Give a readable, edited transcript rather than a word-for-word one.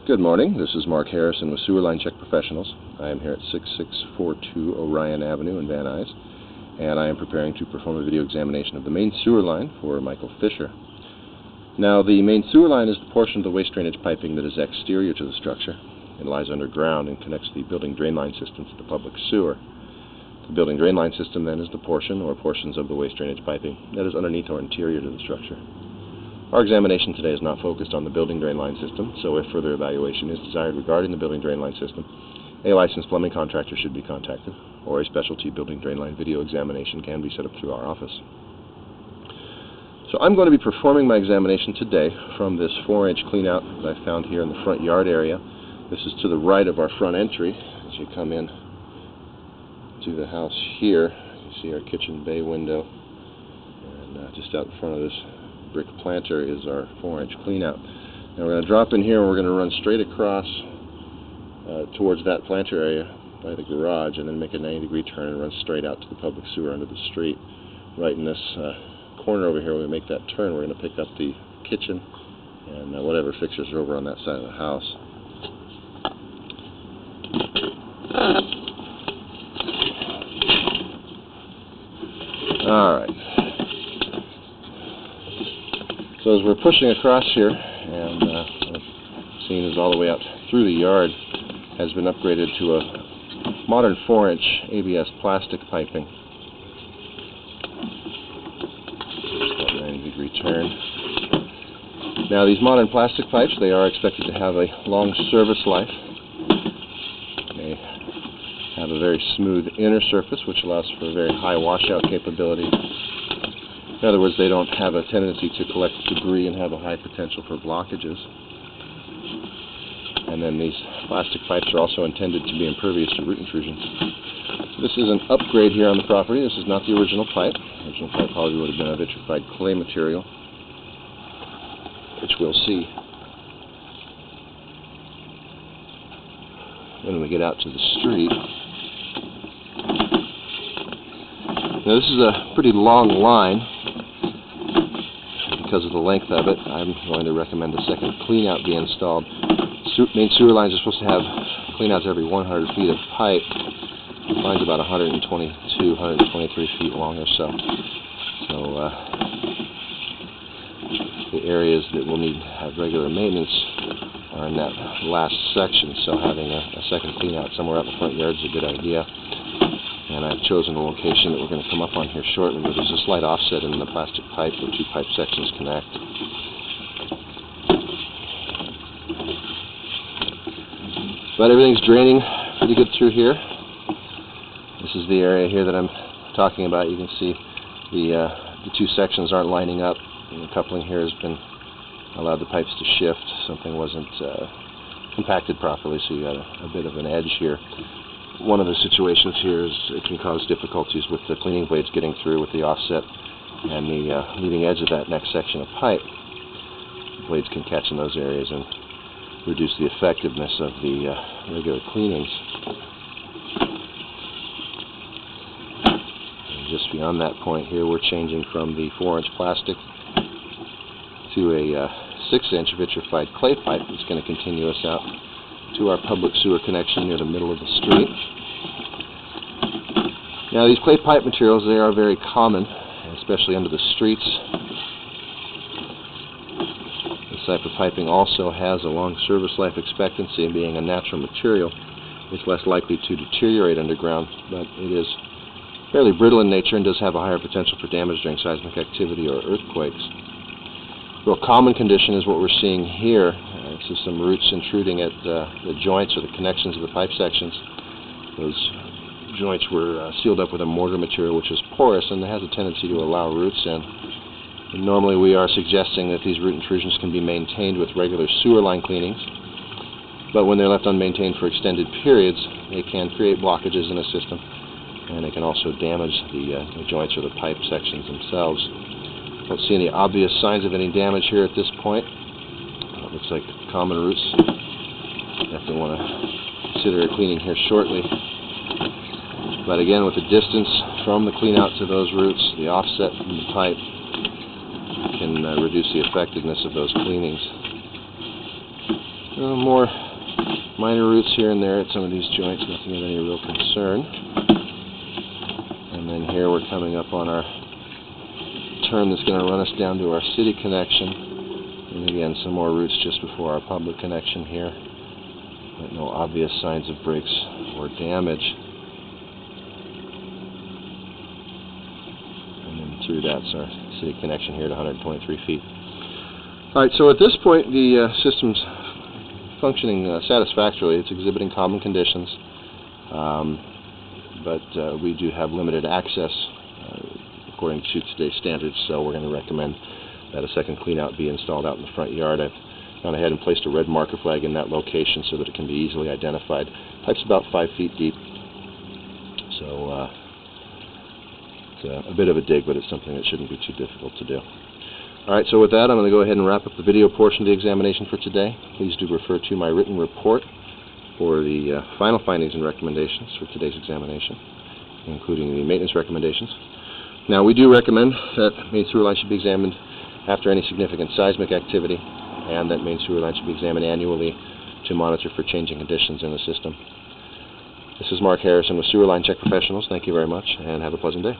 Good morning. This is Mark Harrison with Sewer Line Check Professionals. I am here at 6642 Orion Avenue in Van Nuys, and I am preparing to perform a video examination of the main sewer line for Michael Fisher. Now, the main sewer line is the portion of the waste drainage piping that is exterior to the structure. It lies underground and connects the building drain line system to the public sewer. The building drain line system then is the portion or portions of the waste drainage piping that is underneath or interior to the structure. Our examination today is not focused on the building drain line system, so if further evaluation is desired regarding the building drain line system, a licensed plumbing contractor should be contacted, or a specialty building drain line video examination can be set up through our office. So I'm going to be performing my examination today from this 4-inch cleanout that I found here in the front yard area. This is to the right of our front entry. As you come in to the house here, you see our kitchen bay window, and just out in front of this brick planter is our 4-inch cleanout. Now we're going to drop in here and we're going to run straight across towards that planter area by the garage, and then make a 90-degree turn and run straight out to the public sewer under the street. Right in this corner over here, when we make that turn, we're going to pick up the kitchen and whatever fixtures are over on that side of the house. Alright. So as we're pushing across here, and the scene is all the way out through the yard, has been upgraded to a modern 4-inch ABS plastic piping. Just a 90-degree turn. Now these modern plastic pipes, they are expected to have a long service life. They have a very smooth inner surface, which allows for a very high washout capability. In other words, they don't have a tendency to collect debris and have a high potential for blockages. And then these plastic pipes are also intended to be impervious to root intrusions. This is an upgrade here on the property. This is not the original pipe. The original pipe probably would have been a vitrified clay material, which we'll see when we get out to the street. Now this is a pretty long line. Because of the length of it, I'm going to recommend a second cleanout be installed. Main sewer lines are supposed to have cleanouts every 100 feet of pipe. Mine's about 122, 123 feet long or so. So the areas that will need to have regular maintenance are in that last section, so having a second cleanout somewhere out in the front yard is a good idea. And I've chosen a location that we're going to come up on here shortly, where there's a slight offset in the plastic pipe where two pipe sections connect. But everything's draining pretty good through here. This is the area here that I'm talking about. You can see the two sections aren't lining up, and the coupling here has been allowed the pipes to shift. Something wasn't compacted properly, so you got a bit of an edge here. One of the situations here is it can cause difficulties with the cleaning blades getting through with the offset and the leading edge of that next section of pipe. The blades can catch in those areas and reduce the effectiveness of the regular cleanings. And just beyond that point here, we're changing from the 4-inch plastic to a 6-inch vitrified clay pipe that's going to continue us out to our public sewer connection near the middle of the street. Now these clay pipe materials, they are very common, especially under the streets. This type of piping also has a long service life expectancy, and being a natural material, it's less likely to deteriorate underground, but it is fairly brittle in nature and does have a higher potential for damage during seismic activity or earthquakes. A real common condition is what we're seeing here. This is some roots intruding at the joints or the connections of the pipe sections. Those joints were sealed up with a mortar material which is porous and has a tendency to allow roots in. And normally we are suggesting that these root intrusions can be maintained with regular sewer line cleanings, but when they're left unmaintained for extended periods, they can create blockages in the system, and they can also damage the joints or the pipe sections themselves. Don't see any obvious signs of any damage here at this point. Looks like common roots. Definitely want to consider a cleaning here shortly. But again, with the distance from the cleanout to those roots, the offset from the pipe can reduce the effectiveness of those cleanings. More minor roots here and there at some of these joints, nothing of any real concern. And then here we're coming up on our turn that's going to run us down to our city connection. And again, some more roots just before our public connection here. But no obvious signs of breaks or damage. And then through that's our city connection here at 123 feet. Alright, so at this point the system's functioning satisfactorily. It's exhibiting common conditions, but we do have limited access according to today's standards, so we're going to recommend that a second cleanout be installed out in the front yard. I've gone ahead and placed a red marker flag in that location so that it can be easily identified. Pipe's about 5 feet deep, so it's a bit of a dig, but it's something that shouldn't be too difficult to do. Alright, so with that, I'm going to go ahead and wrap up the video portion of the examination for today. Please do refer to my written report for the final findings and recommendations for today's examination, including the maintenance recommendations. Now, we do recommend that main sewer line should be examined after any significant seismic activity, and that main sewer line should be examined annually to monitor for changing conditions in the system. This is Mark Harrison with Sewer Line Check Professionals. Thank you very much, and have a pleasant day.